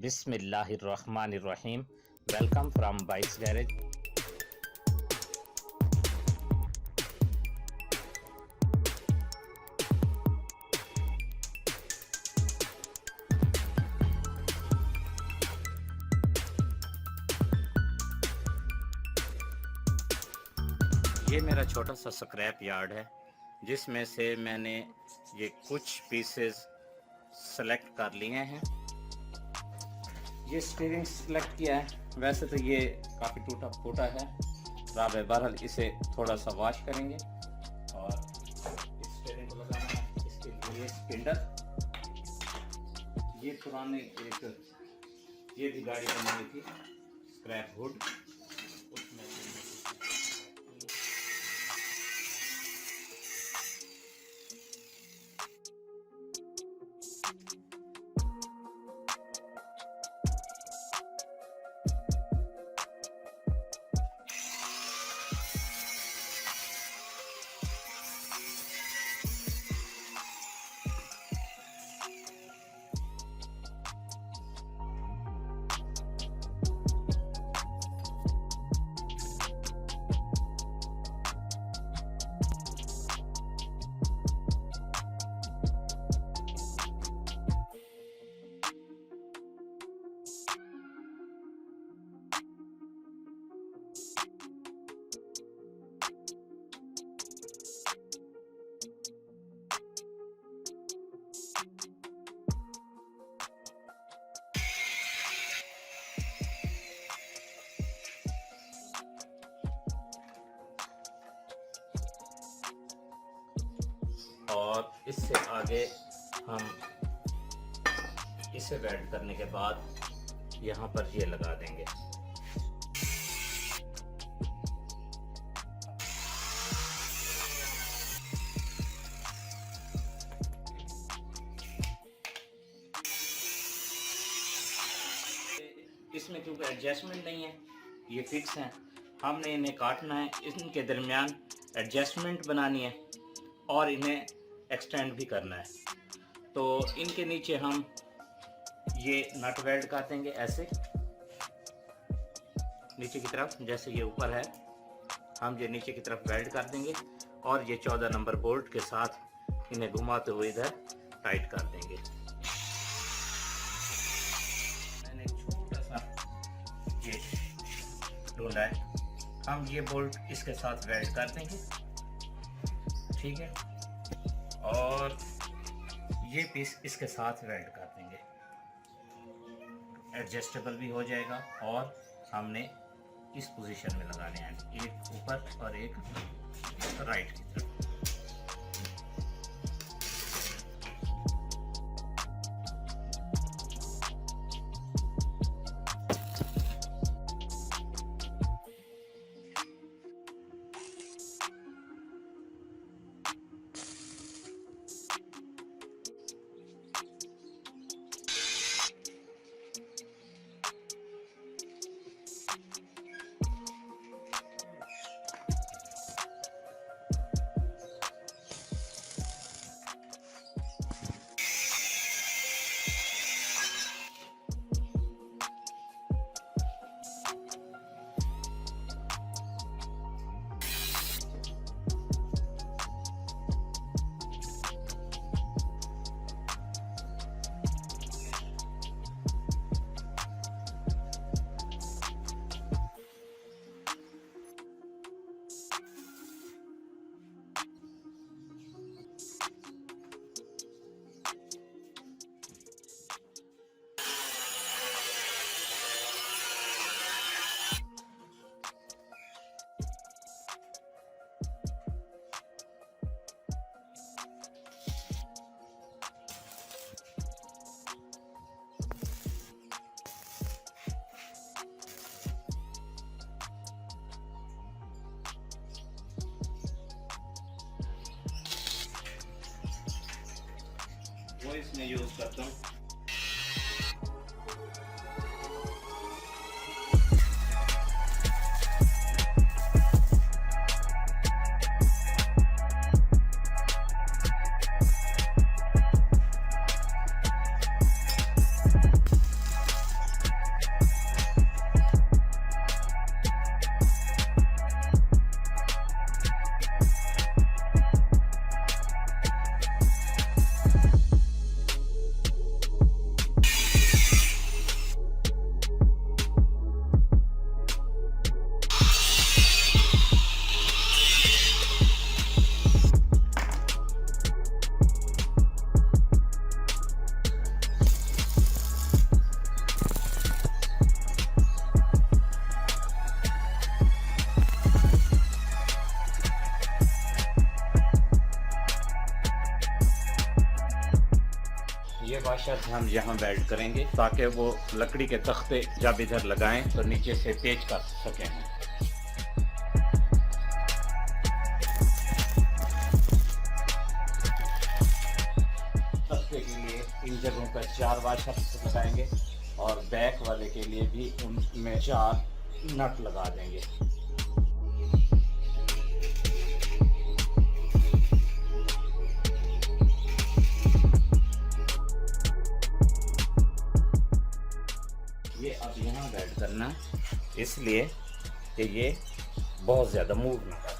बिस्मिल्लाहिर्रहमानिर्रहीम। Welcome from bikes garage. ये मेरा छोटा सा स्क्रैप यार्ड है जिसमें से मैंने ये कुछ पीसेस सेलेक्ट कर लिए हैं। ये स्टीयरिंग सेलेक्ट किया है। वैसे तो ये काफ़ी टूटा फूटा है, बहरहाल इसे थोड़ा सा वॉश करेंगे और इस स्टीयरिंग को लगाना है। इसके लिए स्पिंडल, ये पुराने ये भी गाड़ी बनाई थी स्क्रैप हुड, उसमें और इससे आगे हम इसे वेल्ड करने के बाद यहाँ पर ये लगा देंगे। इसमें क्योंकि एडजस्टमेंट नहीं है, ये फिक्स हैं, हमने इन्हें काटना है, इनके दरमियान एडजस्टमेंट बनानी है और इन्हें एक्सटेंड भी करना है। तो इनके नीचे हम ये नट वेल्ड कर देंगे ऐसे नीचे की तरफ, जैसे ये ऊपर है हम ये नीचे की तरफ वेल्ड कर देंगे और ये 14 नंबर बोल्ट के साथ इन्हें घुमाते हुए इधर टाइट कर देंगे। मैंने एक छोटा सा ये ढूंढा है, हम ये बोल्ट इसके साथ वेल्ड कर देंगे, ठीक है, और ये पीस इसके साथ वेल्ड कर देंगे। एडजस्टेबल भी हो जाएगा और हमने इस पोजीशन में लगाने हैं, एक ऊपर और एक राइट की तरफ। वो इसमें यूज करता हूँ। वाशर हम यहाँ वेल्ड करेंगे ताकि वो लकड़ी के तख्ते जब इधर लगाएं तो नीचे से तेज कर सकें। तख्ते के लिए इन जगहों पर 4 वाशर लगाएंगे और बैक वाले के लिए भी उनमें 4 नट लगा देंगे। ये अब यहाँ वेल्ड करना इसलिए कि ये बहुत ज़्यादा मूव ना करे।